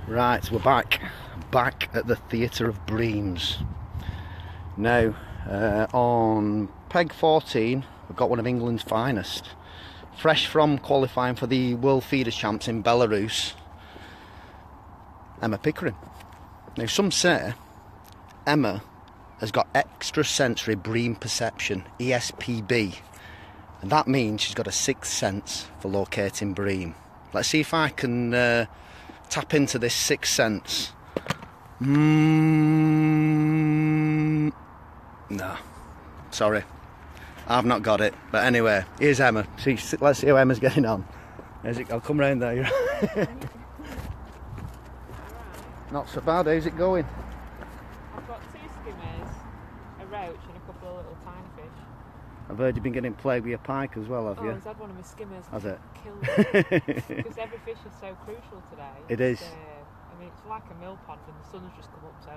Right, we're back at the Theatre of Breams. Now, on peg 14, we've got one of England's finest. Fresh from qualifying for the World Feeders Champs in Belarus, Emma Pickering. Now, some say Emma has got extrasensory bream perception, ESPB, and that means she's got a sixth sense for locating bream. Let's see if I can tap into this sixth sense. No, sorry, I've not got it. But anyway, here's Emma. Let's see how Emma's getting on. I'll come round there. Not so bad. How's it going? I've got 2 skimmers, a roach and a couple of little tiny fish. I've heard you've been getting plagued with a pike as well, have you? Oh, I've had one of my skimmers. Has it? Killed it. Because every fish is so crucial today. It is. I mean, it's like a mill pond and the sun's just come up, so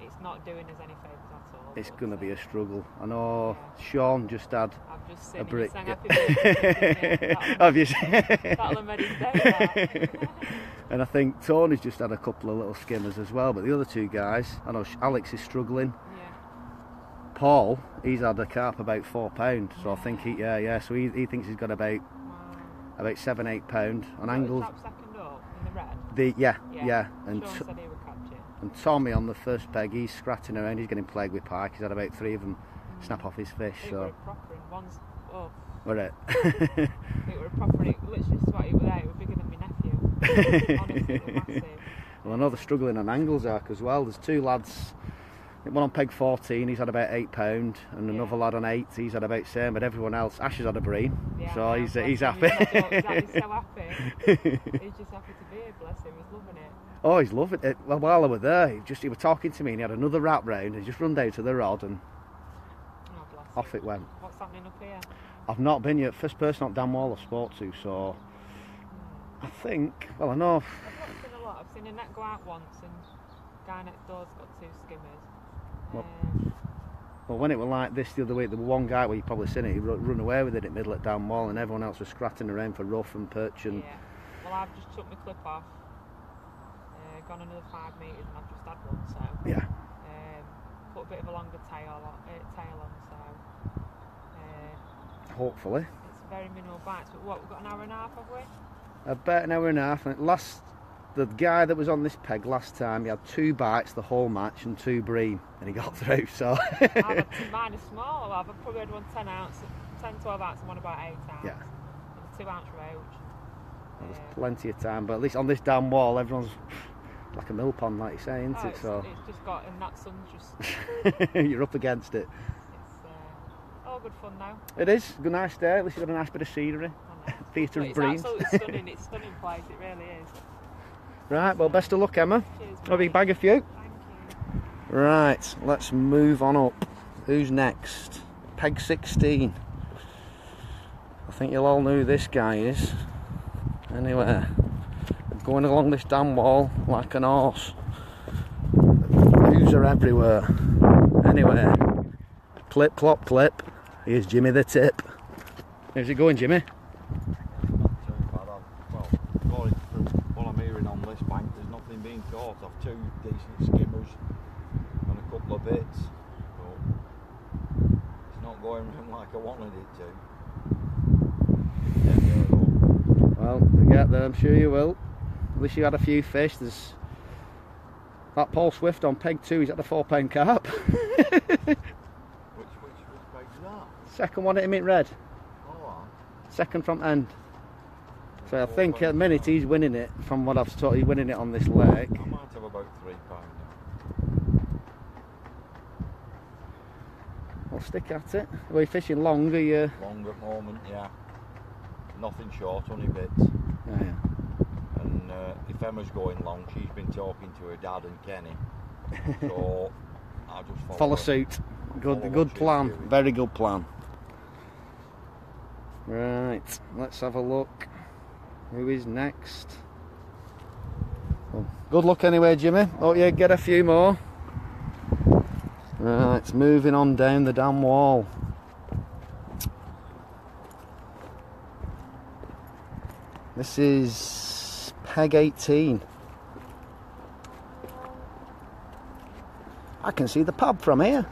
it's not doing us any favours at all. It's going to be a struggle. I know, yeah. Sean just had a brick. Have you? That'll have made his day. And I think Tony's just had a couple of little skimmers as well, but the other 2 guys, I know Alex is struggling. Yeah. Paul, he's had a carp about £4, so I think so he thinks he's got about 7-8 pound on angles. Second up in the red. Yeah. And Sean said he would catch it. And Tommy on the first peg, he's scratching around. He's getting plagued with pike. He's had about 3 of them snap off his fish. It so. were proper in one's. Oh. Were it? It were proper. It literally what it was there. It was bigger than my nephew. Honestly, it was massive. Well, I know they're struggling on angles arc as well. There's 2 lads. One on peg 14, he's had about £8, and another lad on 8, he's had about same. But everyone else, Ash has had a bream, so he's happy. He's so happy. He's just happy to be here. Bless him. He's loving it. Oh, he's loving it. Well, while I was there, he was talking to me, and he had another wrap round. He just run down to the rod, and off it went. What's happening up here? I've not been yet. First person up Damwall I've spoke to, so I think. Well, I know. I've not seen a lot. I've seen a net go out once, and guy next door's got 2 skimmers. Well, when it was like this the other week, there was one guy where you probably seen it. He run away with it in the middle at Damwall, and everyone else was scratching around for rough and perch. And yeah. Well, I've just took my clip off. Gone another 5 metres and I've just had one, so yeah. Put a bit of a longer tail on, so hopefully. It's very minimal bites. But what, we've got an hour and a half, have we? About an hour and a half. And the guy that was on this peg last time, he had 2 bites the whole match and 2 bream, and he got through. So mine are small. I've probably had one 10 ounce, 10, 12 ounce, and one about 8 ounce. Yeah. And a 2 ounce roach. Well, there's plenty of time, but at least on this damn wall, everyone's like a mill pond, like you say, isn't it? So it's just got, and that sun's just. You're up against it. It's all good fun now. It is. Good, nice day. At least you've got a nice bit of scenery. Theatre of Breams. It's absolutely stunning. It's a stunning place. It really is. Right. Well, best of luck, Emma. Cheers. I'll be bag a few. Thank you. Right. Let's move on up. Who's next? Peg 16. I think you'll all know who this guy is. Anyway, going along this damn wall like an horse. Views are everywhere. Anyway, clip, clop, clip. Here's Jimmy the Tip. How's it going, Jimmy? Not too bad. Well, according to what I'm hearing on this bank, there's nothing being caught. I've 2 decent skimmers and a couple of bits. But it's not going round like I wanted it to. Well, we'll get there, I'm sure you will. At least you had a few fish. There's that Paul Swift on peg 2, he's had a £4 carp. Which peg's that? Second one at him in red. Oh, Second from end. So I think at the minute he's winning it, from what I've taught, he's winning it on this lake. I might have about £3 now. We'll stick at it. Are you fishing long, are you? Long at the moment, yeah. Nothing short, only bits. Oh, yeah. And if Emma's going long, she's been talking to her dad and Kenny. So I'll just follow suit. Good plan. Very good plan. Right, let's have a look. Who is next? Well, good luck anyway, Jimmy. Hope you get a few more. Right, moving on down the damn wall. This is peg 18. I can see the pub from here.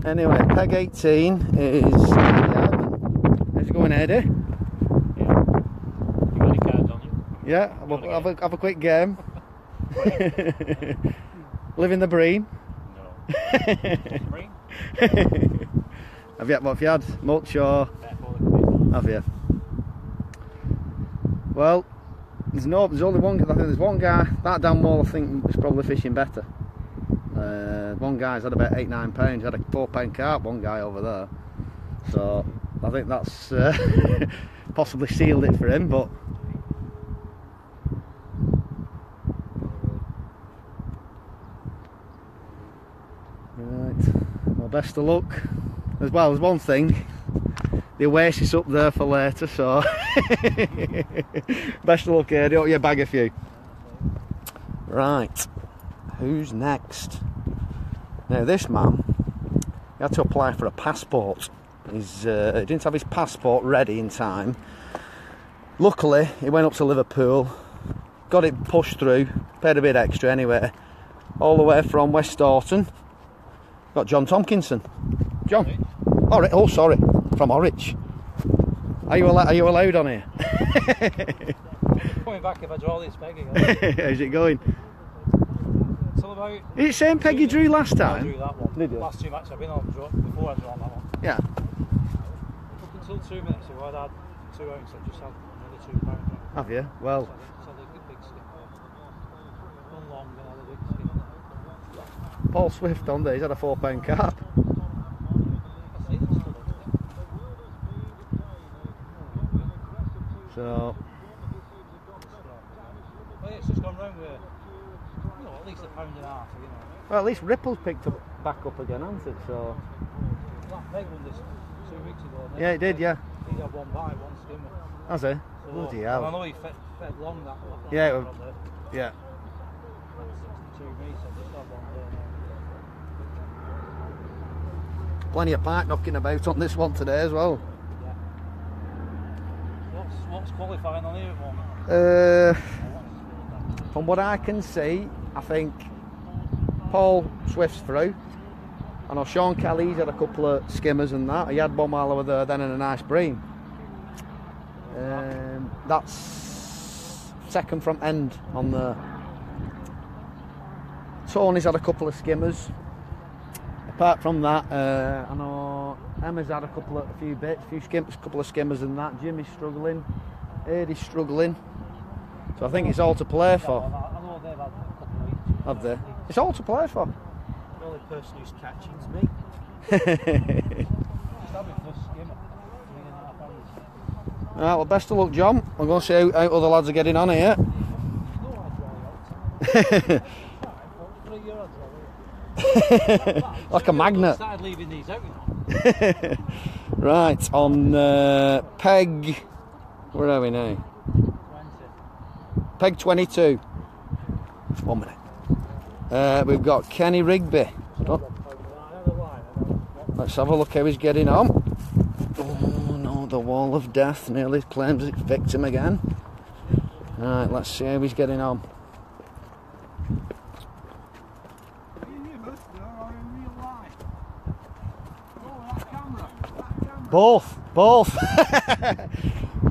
Anyway, peg 18 is... How's it going, Eddie? Yeah. You got any cards on you? Yeah, have a quick game. Living the bream. No. Bream? What have you had? Much or... Have you? Well, there's only one. I think there's one guy. That damn wall, I think, is probably fishing better. One guy's had about £8–9. He had a £4 carp. One guy over there. So I think that's possibly sealed it for him. But right. Well, best of luck. As well, there's one thing. The Oasis up there for later, so best of luck, Eddie. Hope you bag a few. Right, who's next? Now this man, he had to apply for a passport. He didn't have his passport ready in time. Luckily, he went up to Liverpool, got it pushed through, paid a bit extra anyway. All the way from West Orton. Got John Tompkinson. John. Oh, sorry. From Horwich. Are you allowed on here? Coming back if I draw this peg again. How's it going? It's all about... Is it the same peg you drew last time? I drew that one. Did you? Last 2 matches I've been on before I drew that one. Yeah. Up until 2 minutes ago I'd had 2 ounces, I just had another £2. Have you? Well... So I just had a big skip. One long and had a big skip. Paul Swift on there, he's had a £4 carp. So... Well, it's just gone round with, you know, at least £1.50, you know. Well, at least Ripple's picked back up again, hasn't it? So... That peg won this 2 weeks ago. Yeah, it did, yeah. He had one bite, one skimmer. Has he? So, Bloody and hell. I know he fed long that. Yeah, from the yeah. 62 metres, I just had one there. Plenty of pike knocking about on this one today as well. Yeah. What's qualifying on here at the moment? From what I can see, I think Paul Swift's through. I know Sean Kelly's had a couple of skimmers and that. He had one while I was there then and a nice bream. That's second from end on the... Tony's had a couple of skimmers. Apart from that, I know Emma's had a few couple of skimmers and that. Jimmy's struggling, Eddie's struggling. So I think it's all to play for. I know they've had a couple of weeks. Have they? It's all to play for. The only person who's catching is me. Just had my first skimmer. Right, well, best of luck, John. I'm going to see how other lads are getting on here. Like a magnet. Started leaving these out, you know. Right, on peg... Where are we now? 20. Peg 22. 1 minute. We've got Kenny Rigby. Let's have a look how he's getting on. Oh no, the wall of death nearly claims its victim again. Right, let's see how he's getting on. Both.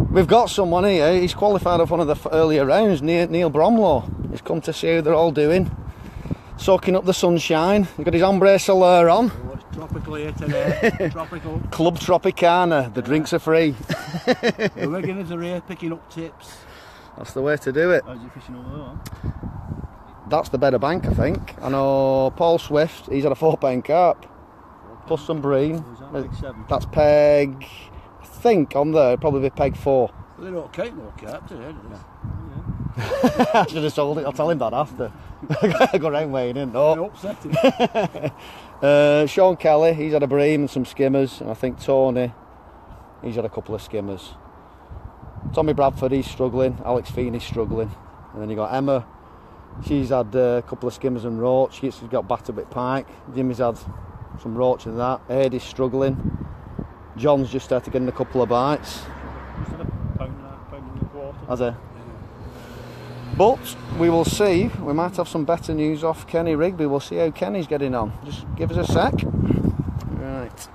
We've got someone here, he's qualified off one of the earlier rounds, Neil Bromlow. He's come to see how they're all doing. Soaking up the sunshine. He's got his ombre solar on. Oh, it's tropical here today. Tropical. Club Tropicana, the drinks are free. The Wiganers are here picking up tips. That's the way to do it. How's he fishing over there? That's the better bank, I think. I know Paul Swift, he's had a £4 carp. Plus some bream. Peg 7. That's peg, I think on there, it'll probably be peg 4. Well, they don't count no carp today, do they? I should have told it, I'll tell him that after. I go round weighing in. They're No. upsetting. Sean Kelly, he's had a bream and some skimmers. And I think Tony, he's had a couple of skimmers. Tommy Bradford, he's struggling. Alex Feeney's struggling. And then you got Emma. She's had a couple of skimmers and roach. She's got battered with pike. Jimmy's had some roach and that. Eddie's struggling. John's just had to get in a couple of bites. Just had a pound and a quarter. Has he? But we will see. We might have some better news off Kenny Rigby. We'll see how Kenny's getting on. Just give us a sec. Right.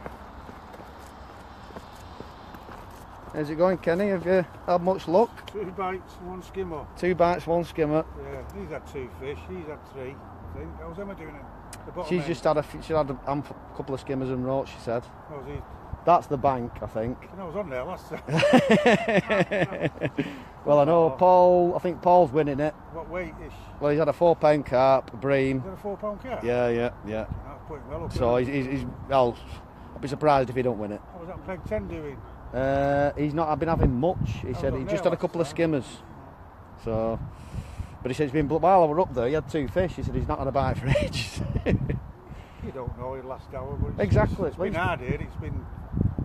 How's it going, Kenny? Have you had much luck? 2 bites, 1 skimmer. 2 bites, 1 skimmer. Yeah, he's had 2 fish, he's had 3, I think. How's Emma doing it? The bottom She's end? just had a couple of skimmers and roach, she said. How's he? That's the bank, I think. I was on there last time. Well, I know Paul. I think Paul's winning it. What weight-ish? Well, he's had a £4 carp, a bream. Is that a £4 cat? Yeah. That's putting well up. So isn't it? he's well, I'll be surprised if he don't win it. What was that peg 10 doing? He's not been having much. He said on he there just had a last couple of time. skimmers. So, but he said it's been while I were up there. He had 2 fish. He said he's not had a bite for ages. You don't know the last hour, but it's, Exactly. It's been hard here. It's been.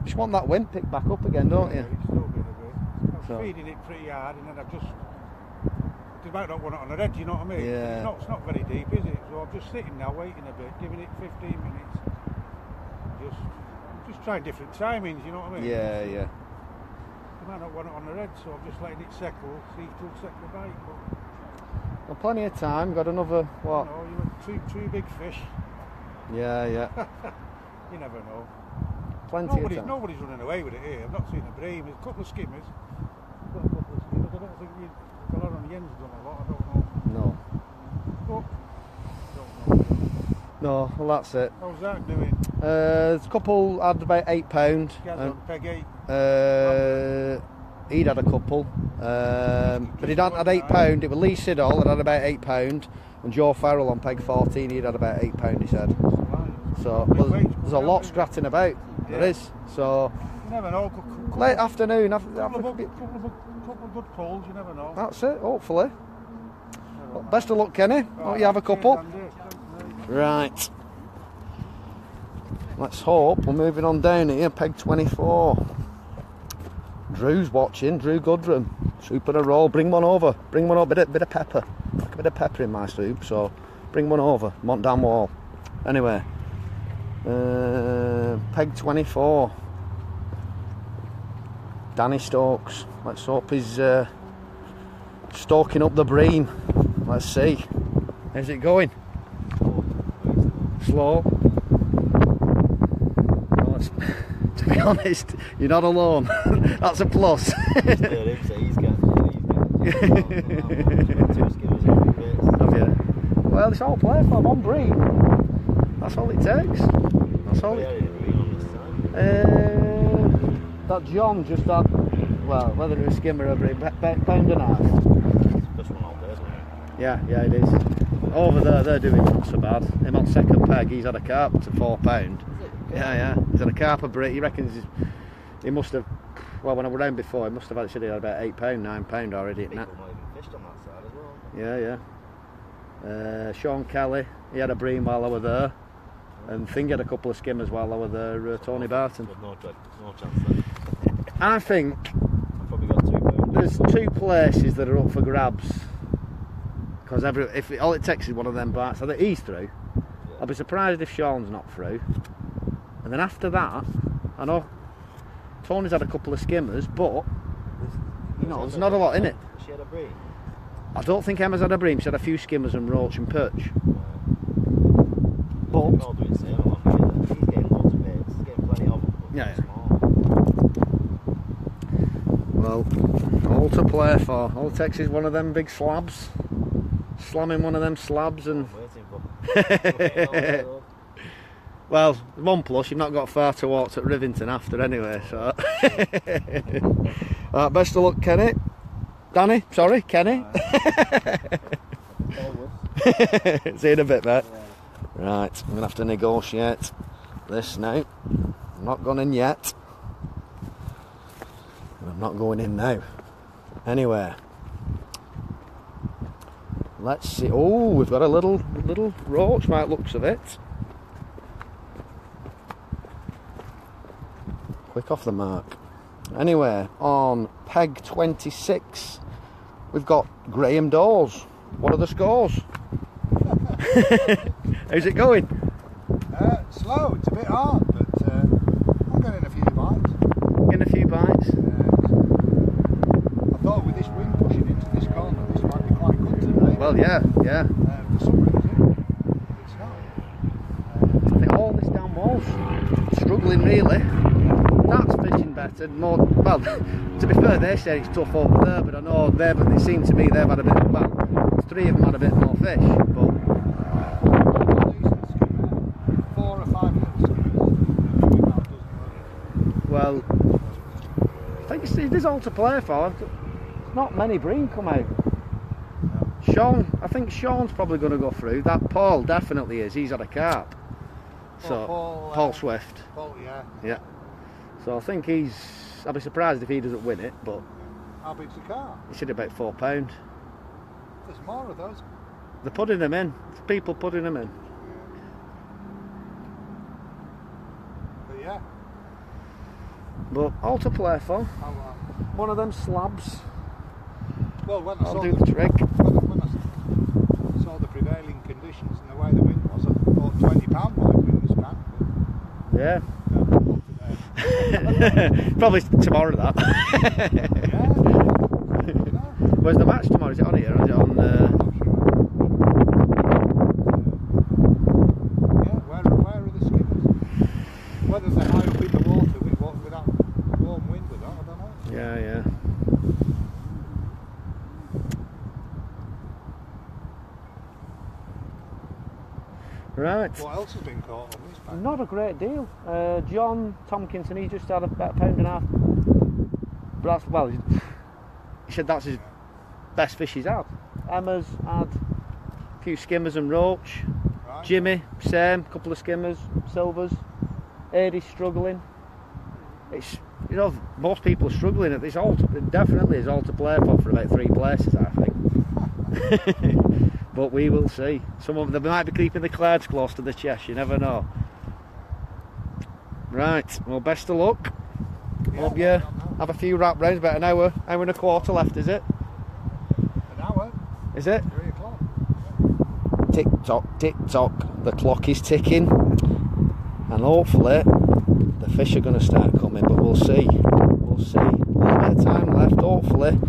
Just want that wind picked back up again, don't you? It's still been a bit. I was So- feeding it pretty hard, and then I've just. It's about not want it on the edge, you know what I mean? Yeah. It's not very deep, is it? So I'm just sitting now, waiting a bit, giving it 15 minutes. Just trying different timings, you know what I mean? Yeah. You might not want it on the edge, so I'm just letting it settle, see if it'll set the bite. But, Well, plenty of time. Got another what? you know, you had two big fish. Yeah. You never know. Plenty of time. Nobody's running away with it here. I've not seen a bream. There's a couple of skimmers. Got a couple of skimmers. I don't think a lot on the end's done a lot. I don't know. No. But, don't know. No. Well, that's it. How's that doing? There's a couple had about £8. Gaz on peg 8. He'd had a couple, but he'd had £8. It was Lee Siddall that had about £8, and Joe Farrell on peg 14. He'd had about £8. He said. So there's a lot scratting about. There is. So You never know. late afternoon. Couple of good pulls. You never know. That's it. Hopefully. Well, best of luck, Kenny. Hope you have a couple. Right. Let's hope we're moving on down here. Peg 24. Drew's watching. Drew Goodrum. Soup and a roll. Bring one over. Bring one over. Bit of pepper. Like a bit of pepper in my soup. So bring one over. Want down wall. Anyway. Peg 24. Danny Stokes. Let's hope he's stalking up the bream. Let's see. How's it going? Slow. Well, to be honest, you're not alone. That's a plus. He's Have you? Well, it's all play for. I'm on bream. That's all it takes. That's all it. That John just had, well, whether it was skimmer or bream, £1.5. Yeah, it is. Over there, they're doing not so bad. Him on second peg, he's had a carp to £4. Yeah. He's had a carp a bream. He reckons he must have. Well, when I was round before, he must have actually had about £8, £9 already. People might even fished on that side as well. Yeah. Sean Kelly, he had a bream while I was there, and Thing had a couple of skimmers while I was there. Tony Barton. There's no chance there. I think I've probably got £2. there's 2 places that are up for grabs. Because all it takes is one of them bites. I think he's through. Yeah. I'll be surprised if Sean's not through. And then after that, I know Tony's had a couple of skimmers, but there's not a lot in it. She had a bream. I don't think Emma's had a bream. She had a few skimmers and roach and perch. But We're all doing the same along here. He's getting loads of baits. He's getting plenty of them. But Yeah. small. well, all to play for. All it takes is one of them big slabs. Slamming one of them slabs and. I'm waiting for. Well, one plus, you've not got far to walk to Rivington after anyway, so. Best of luck, Kenny. Danny, sorry, Kenny. See you in a bit, mate. Right, I'm going to have to negotiate this now. I'm not gone in yet. And I'm not going in now. Anyway. Let's see. Oh, we've got a little roach by the looks of it. Quick off the mark. Anyway, on peg 26, we've got Graham Dawes. What are the scores? How's it going? Slow, it's a bit hard, but I'm getting a few bites. Getting a few bites. I thought with this wind pushing into this corner, this might be quite good Well, yeah. For some reason, it's not. I think all this down wall's struggling really. That's fishing better. More well, to be fair, they say it's tough over there, but I know it seems to me they've had a bit. Well, 3 of them had a bit more fish, but. 4 or 5 little skimmers. Well, I think there's all to play for. Not many bream come out. I think Sean's probably going to go through. That Paul definitely is. He's had a carp. So Paul Swift. Paul, yeah. Yeah. So I think I'll be surprised if he doesn't win it, but How big's the car? he said about £4. There's more of those. They're putting them in. There's people putting them in. But yeah. But all to play for. I'll, One of them slabs. well, when I I'll saw do the trick. When I saw the prevailing conditions and the way the wind was, I thought £20 might win this bank. Yeah. But, today. Probably tomorrow that. Yeah. Where's the match tomorrow? Is it on here or is it on? Yeah, where are the skimmers? Whether they're high up in the water with that warm wind or not, I don't know. Yeah. Right. What else has been caught on this bank? Not a great deal. John Tompkinson, he just had about £1.5. But that's, well, he said that's his best fish he's had. Emma's had a few skimmers and roach. Right. Jimmy, same, couple of skimmers, silvers. Eddie's struggling. It's, most people are struggling at this. It definitely is all to play for about 3 places, I think. But we will see. Some of them might be keeping the cards close to the chest, you never know. Right, well, best of luck. Yeah, Hope you well done, have a few wrap rounds, about an hour and a quarter left, is it? An hour, Is it? 3 o'clock. Tick tock, tick tock. The clock is ticking. And hopefully the fish are going to start coming, but we'll see. We'll see. A little bit of time left, hopefully.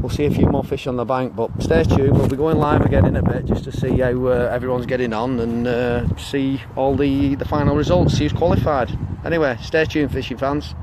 We'll see a few more fish on the bank, but stay tuned. We'll be going live again in a bit just to see how everyone's getting on and see all the final results, see who's qualified. Anyway, stay tuned, fishing fans.